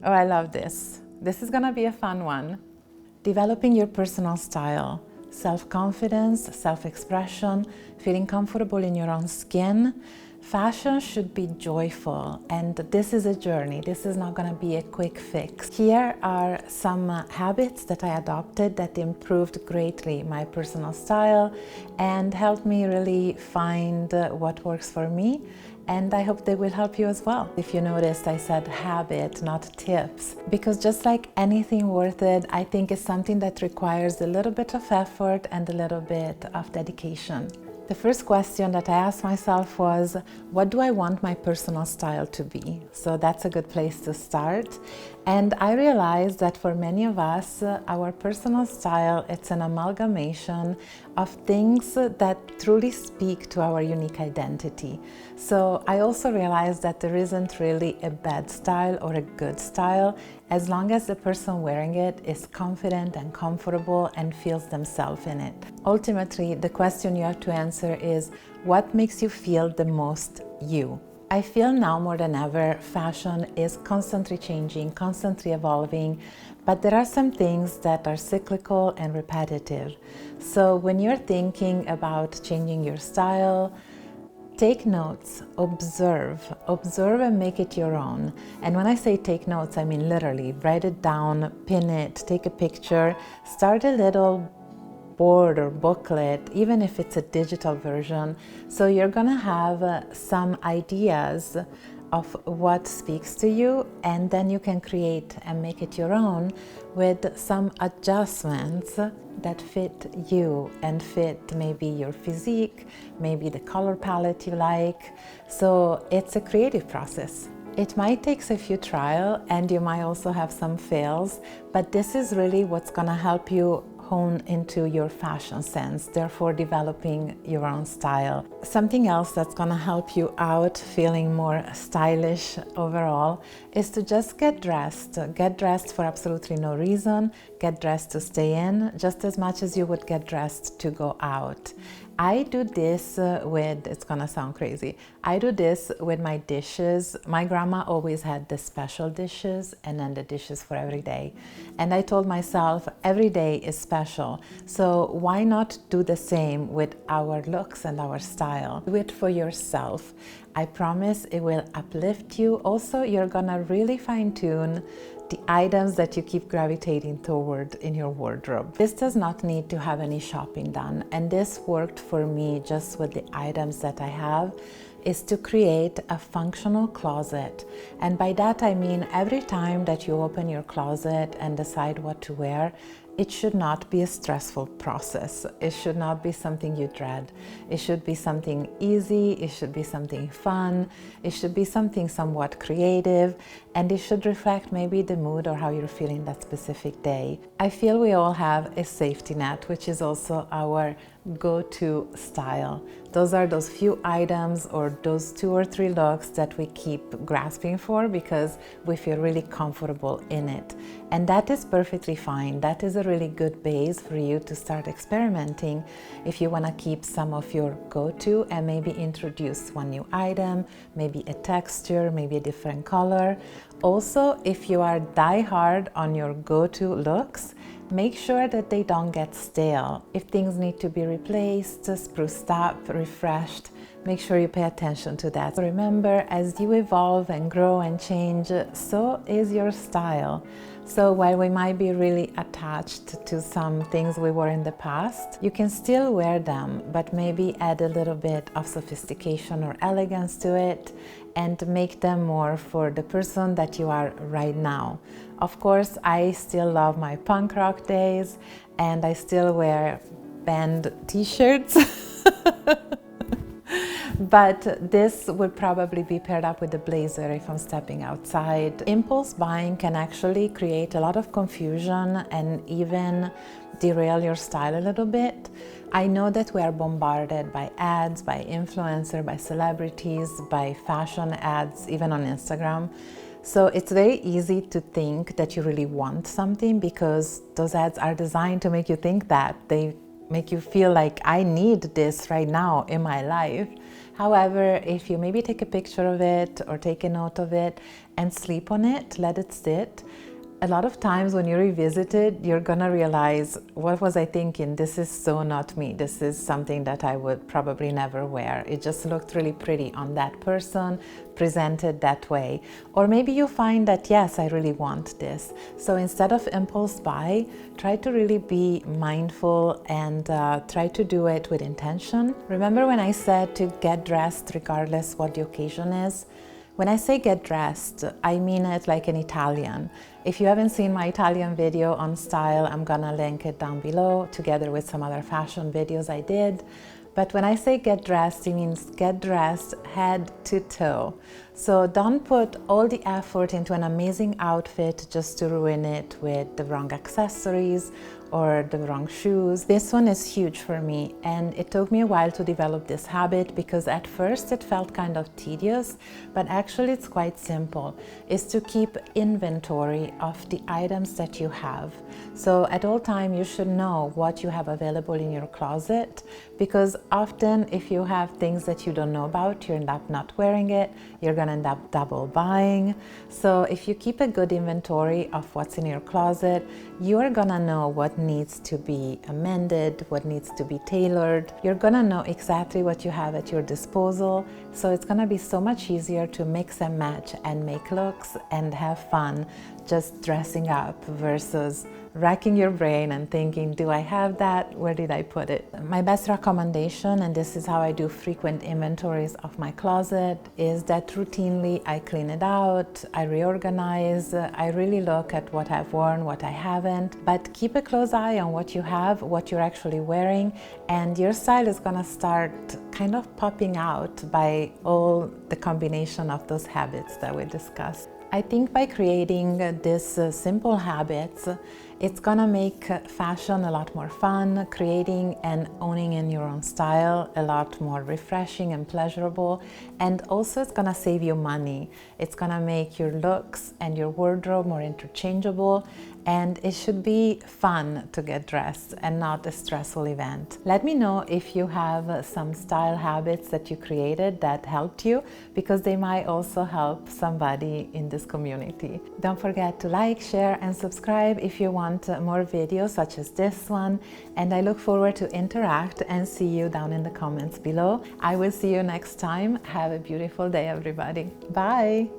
Oh, I love this. This is gonna be a fun one. Developing your personal style, self-confidence, self-expression, feeling comfortable in your own skin. Fashion should be joyful, and this is a journey. This is not gonna be a quick fix. Here are some habits that I adopted that improved greatly my personal style and helped me really find what works for me. And I hope they will help you as well. If you noticed, I said habit, not tips, because just like anything worth it, I think it's something that requires a little bit of effort and a little bit of dedication. The first question that I asked myself was, what do I want my personal style to be? So that's a good place to start. And I realized that for many of us, our personal style, it's an amalgamation of things that truly speak to our unique identity. So I also realized that there isn't really a bad style or a good style, as long as the person wearing it is confident and comfortable and feels themselves in it. Ultimately, the question you have to answer is, what makes you feel the most you? I feel now more than ever, fashion is constantly changing, constantly evolving, but there are some things that are cyclical and repetitive. So when you're thinking about changing your style, take notes, observe and make it your own. And when I say take notes, I mean literally write it down, pin it, take a picture, start a little board or booklet, even if it's a digital version. So you're gonna have some ideas of what speaks to you, and then you can create and make it your own with some adjustments that fit you and fit maybe your physique, maybe the color palette you like. So it's a creative process. It might take a few trials and you might also have some fails, but this is really what's gonna help you hone into your fashion sense, therefore developing your own style. Something else that's gonna help you out feeling more stylish overall is to just get dressed. Get dressed for absolutely no reason. Get dressed to stay in just as much as you would get dressed to go out. I do this with, it's gonna sound crazy, I do this with my dishes. My grandma always had the special dishes and then the dishes for every day. And I told myself, every day is special. So why not do the same with our looks and our style? Do it for yourself. I promise it will uplift you. Also, you're gonna really fine tune the items that you keep gravitating toward in your wardrobe. This does not need to have any shopping done, and this worked for me just with the items that I have, is to create a functional closet. And by that I mean every time that you open your closet and decide what to wear, it should not be a stressful process. It should not be something you dread. It should be something easy, it should be something fun, it should be something somewhat creative, and it should reflect maybe the mood or how you're feeling that specific day. I feel we all have a safety net, which is also our go-to style. Those are those few items or those 2 or 3 looks that we keep grasping for because we feel really comfortable in it. And that is perfectly fine. That is a really good base for you to start experimenting if you want to keep some of your go-to and maybe introduce one new item, maybe a texture, maybe a different color. Also, if you are die-hard on your go-to looks, make sure that they don't get stale. If things need to be replaced, spruced up, refreshed, make sure you pay attention to that. Remember, as you evolve and grow and change, so is your style. So while we might be really attached to some things we wore in the past, you can still wear them, but maybe add a little bit of sophistication or elegance to it and make them more for the person that you are right now. Of course, I still love my punk rock days and I still wear band t-shirts. But this would probably be paired up with a blazer if I'm stepping outside. Impulse buying can actually create a lot of confusion and even derail your style a little bit. I know that we are bombarded by ads, by influencers, by celebrities, by fashion ads, even on Instagram. So it's very easy to think that you really want something because those ads are designed to make you think that. They make you feel like I need this right now in my life. However, if you maybe take a picture of it or take a note of it and sleep on it, let it sit. A lot of times when you revisit it, you're gonna realize, what was I thinking? This is so not me. This is something that I would probably never wear. It just looked really pretty on that person, presented that way. Or maybe you find that, yes, I really want this. So instead of impulse buy, try to really be mindful and try to do it with intention. Remember when I said to get dressed regardless what the occasion is? When I say get dressed, I mean it like an Italian. If you haven't seen my Italian video on style, I'm gonna link it down below together with some other fashion videos I did. But when I say get dressed, it means get dressed head to toe. So don't put all the effort into an amazing outfit just to ruin it with the wrong accessories or the wrong shoes. This one is huge for me, and it took me a while to develop this habit because at first it felt kind of tedious, but actually it's quite simple. It's to keep inventory of the items that you have. So at all time you should know what you have available in your closet, because often if you have things that you don't know about, you end up not wearing it, you're gonna end up double buying. So if you keep a good inventory of what's in your closet, you're gonna know what needs to be amended, what needs to be tailored. You're gonna know exactly what you have at your disposal. So it's gonna be so much easier to mix and match and make looks and have fun just dressing up versus racking your brain and thinking, do I have that? Where did I put it? My best recommendation, and this is how I do frequent inventories of my closet, is that routinely I clean it out, I reorganize, I really look at what I've worn, what I haven't, but keep a close eye on what you have, what you're actually wearing, and your style is gonna start kind of popping out by all the combination of those habits that we discussed. I think by creating these simple habits, it's gonna make fashion a lot more fun, creating and owning in your own style a lot more refreshing and pleasurable, and also it's gonna save you money. It's gonna make your looks and your wardrobe more interchangeable, and it should be fun to get dressed and not a stressful event. Let me know if you have some style habits that you created that helped you, because they might also help somebody in this community. Don't forget to like, share, and subscribe if you want more videos such as this one, and I look forward to interact and see you down in the comments below. I will see you next time. Have a beautiful day, everybody. Bye!